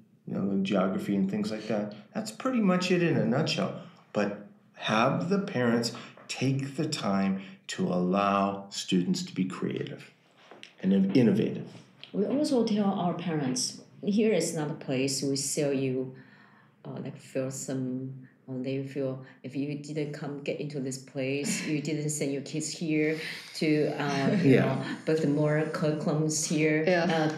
geography and things like that. That's pretty much it in a nutshell. But have the parents take the time to allow students to be creative and innovative. We also tell our parents, here is not a place we sell you, feel some. They feel if you didn't get into this place, you didn't send your kids here to book more curriculums here,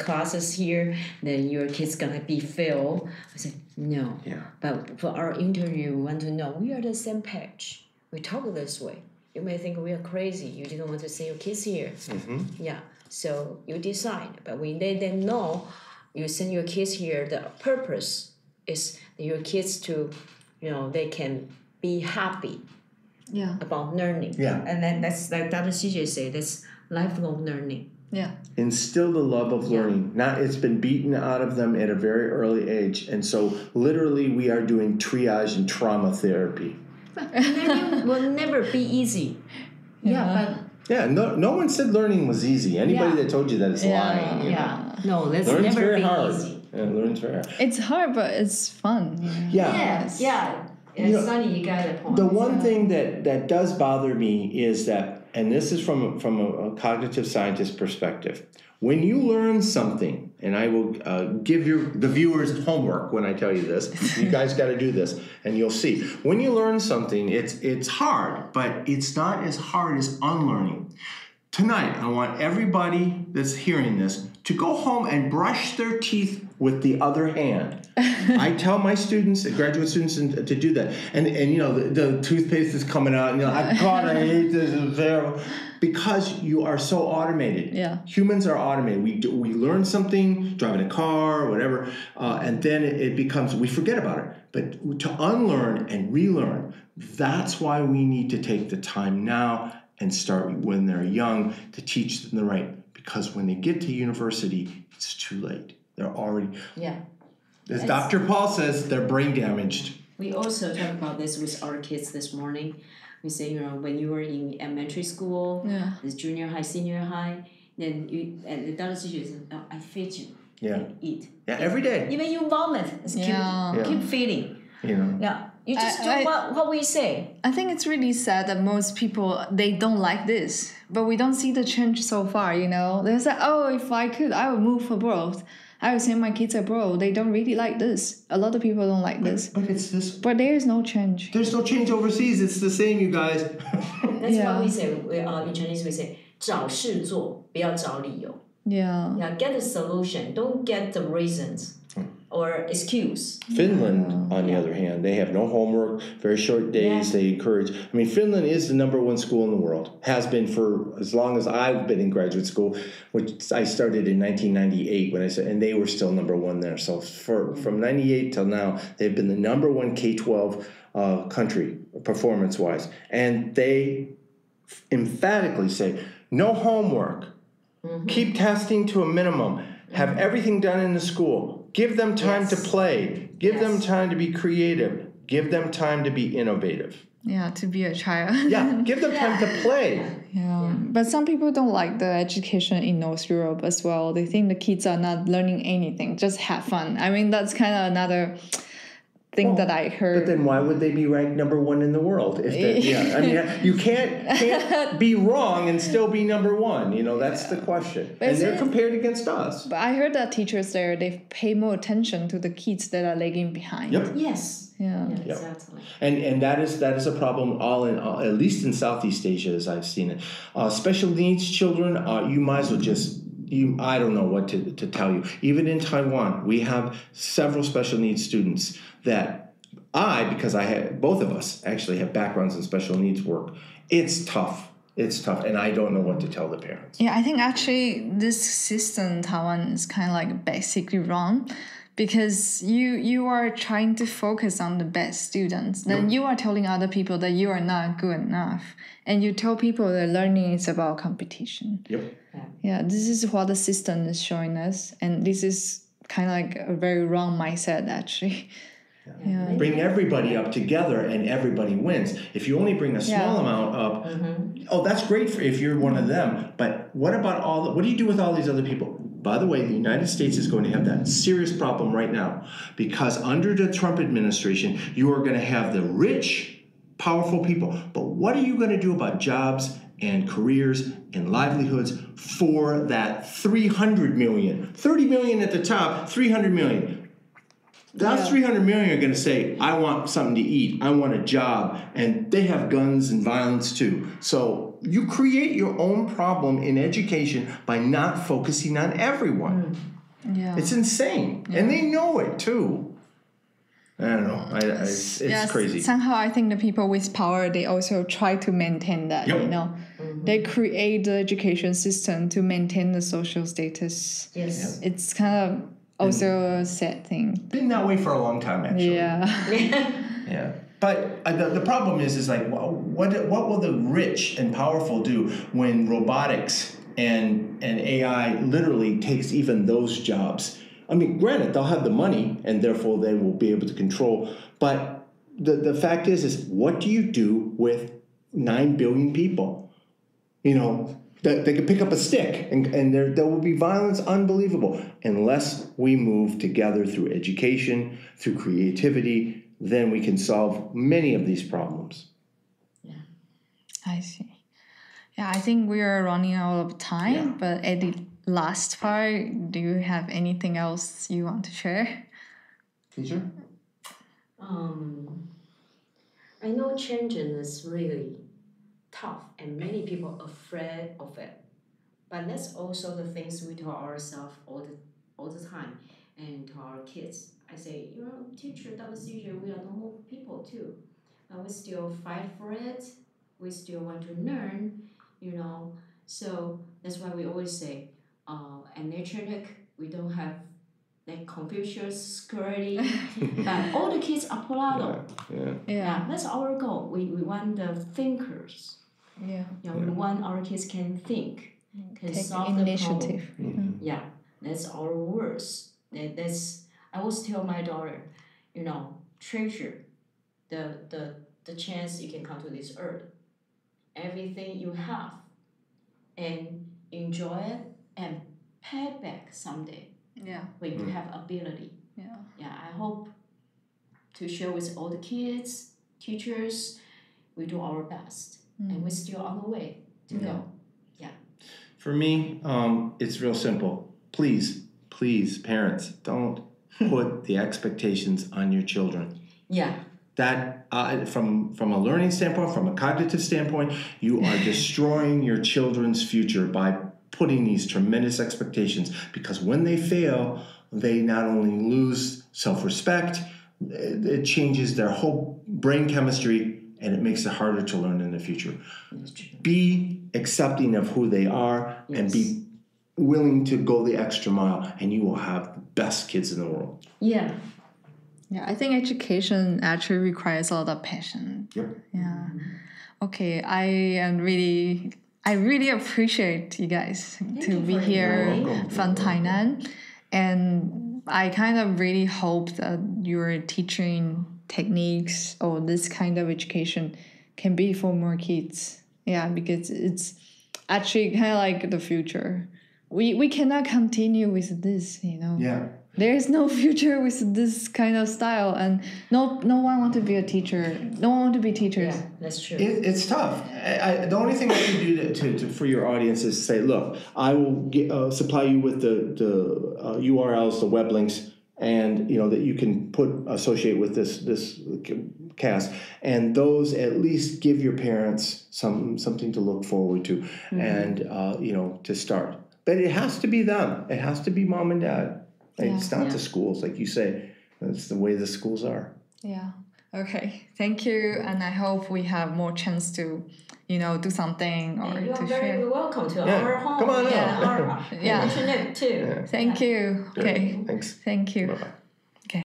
classes here, then your kids gonna be failed. I said no. Yeah. But for our interview, we want to know we are the same page. We talk this way. You may think we are crazy. You didn't want to send your kids here. Yeah. So you decide, but we let them know you send your kids here, the purpose is your kids to, they can be happy about learning. Yeah. And then that's like Dr. CJ say, that's lifelong learning. Yeah. Instill the love of learning. It's been beaten out of them at a very early age. And so literally we are doing triage and trauma therapy. Learning will never be easy. Yeah, no one said learning was easy. Anybody that told you that is lying. You know? No, that's Learning's never very be hard. easy. Yeah, learning's very hard. It's hard, but it's fun. Sunny, you got a point. The one thing that does bother me is that, and this is from a cognitive scientist perspective, when you learn something, and I will give the viewers homework when I tell you this, you guys got to do this, and you'll see. When you learn something, it's hard, but it's not as hard as unlearning. Tonight, I want everybody that's hearing this to go home and brush their teeth with the other hand. I tell my students, graduate students, to do that. And the toothpaste is coming out, and I hate this, it's terrible. Because you are so automated. Yeah. Humans are automated. We learn something, driving a car or whatever, and then it becomes, we forget about it. But to unlearn and relearn, that's why we need to take the time now and start when they're young to teach them the right. Because when they get to university, it's too late. They're already, as Dr. Paul says, they're brain damaged. We also talk about this with our kids this morning. We say, when you were in elementary school, this junior high, senior high, then and the doctor says, I feed you. Yeah. Eat. Yeah, every day. Even you vomit, keep feeding. Yeah. You just do what we say. I think it's really sad that most people, they don't like this. But we don't see the change so far, They say, if I could, I would move abroad. I would send my kids abroad. They don't really like this. A lot of people don't like this. But it's this. But there is no change. There's no change overseas. It's the same, you guys. That's what we say. In Chinese, we say, 找事做，不要找理由. Yeah. Get the solution. Don't get the reasons or excuse. Finland, on the other hand, they have no homework, very short days. They encourage. Finland is the number one school in the world. Has been for as long as I've been in graduate school, which I started in 1998 and they were still number one there. So from 98 till now, they've been the number one K-12 country performance-wise, and they emphatically say no homework. Keep testing to a minimum. Have everything done in the school. Give them time to play. Give them time to be creative. Give them time to be innovative. Yeah, to be a child. Give them time to play. Yeah. But some people don't like the education in North Europe as well. They think the kids are not learning anything, just have fun. That's kind of another thing that I heard. But then why would they be ranked number one in the world? You can't be wrong and still be number one. That's the question. But and they're compared against us. But I heard that teachers there, they pay more attention to the kids that are lagging behind. Yep. Yes. Yeah. Exactly. And that is a problem at least in Southeast Asia as I've seen it. Special needs children, you might as well just I don't know what to tell you. Even in Taiwan, we have several special needs students that because both of us actually have backgrounds in special needs work. It's tough. And I don't know what to tell the parents. Yeah, I think actually this system in Taiwan is kind of like basically wrong. Because you are trying to focus on the best students. Then you are telling other people that you are not good enough. And you tell people that learning is about competition. Yep. Yeah, this is what the system is showing us. And this is kind of like a very wrong mindset, actually. Yeah. Bring everybody up together and everybody wins. If you only bring a small amount up, that's great if you're one of them. But what about what do you do with all these other people? By the way, the United States is going to have that serious problem right now because under the Trump administration, you are going to have the rich, powerful people. But what are you going to do about jobs and careers and livelihoods for that 300 million? 30 million at the top, 300 million. Those 300 million are going to say, I want something to eat. I want a job. And they have guns and violence too. So you create your own problem in education by not focusing on everyone. Yeah. It's insane. Yeah. And they know it too. I don't know. It's crazy. Somehow I think the people with power, they also try to maintain that, They create the education system to maintain the social status. Yes. It's kind of also a sad thing. Been that way for a long time, actually. Yeah. Yeah. But the problem is like, what will the rich and powerful do when robotics and AI literally takes even those jobs? I mean, granted, they'll have the money, and therefore they will be able to control. But the fact is what do you do with 9 billion people? You know, they could pick up a stick, and there will be violence unbelievable. Unless we move together through education, through creativity, then we can solve many of these problems. Yeah. I see. Yeah, I think we are running out of time, Yeah. but at the last part, do you have anything else you want to share? Teacher? I know changing is really tough and many people afraid of it. But that's also the things we tell ourselves all the time and to our kids. I say, teacher, double seizure, we are normal people too. But we still fight for it. We still want to learn, So that's why we always say, at Nook, we don't have like Confucius security, but all the kids are Polado. Yeah. That's our goal. We want the thinkers. Yeah. We want our kids can think, can Take solve initiative. the problem. Yeah, that's our words. That's I always tell my daughter, treasure the chance you can come to this earth, everything you have, and enjoy it and pay back someday. Yeah. When you have ability. Yeah. I hope to share with all the kids, teachers, we do our best, and we're still on the way to go. Yeah. For me, it's real simple. Please, parents, don't put the expectations on your children. Yeah. That from a learning standpoint, from a cognitive standpoint, you are destroying your children's future by putting these tremendous expectations, because when they fail, they not only lose self-respect, it changes their whole brain chemistry, and it makes it harder to learn in the future. Be accepting of who they are, and be willing to go the extra mile, and you will have the best kids in the world. Yeah. Yeah, I think education actually requires a lot of passion. Yep. Yeah. Okay, I really appreciate you guys to be here from Taiwan. And I kind of really hope that your teaching techniques or this kind of education can be for more kids. Yeah, because it's actually kind of like the future. We cannot continue with this, Yeah. There is no future with this kind of style, and no one want to be a teacher. No one want to be teachers. Yeah, that's true. It's tough. The only thing I can do to for your audience is say, look, I will supply you with the URLs, the web links, and that you can associate with this cast, and those at least give your parents something to look forward to, and to start. But it has to be them. It has to be mom and dad. It's not the schools, like you say. That's the way the schools are. Yeah. Okay. Thank you, and I hope we have more chance to, do something or you to are very share. welcome to our home. Come on our internet too. Thank you. Okay. Thanks. Thank you. Bye-bye.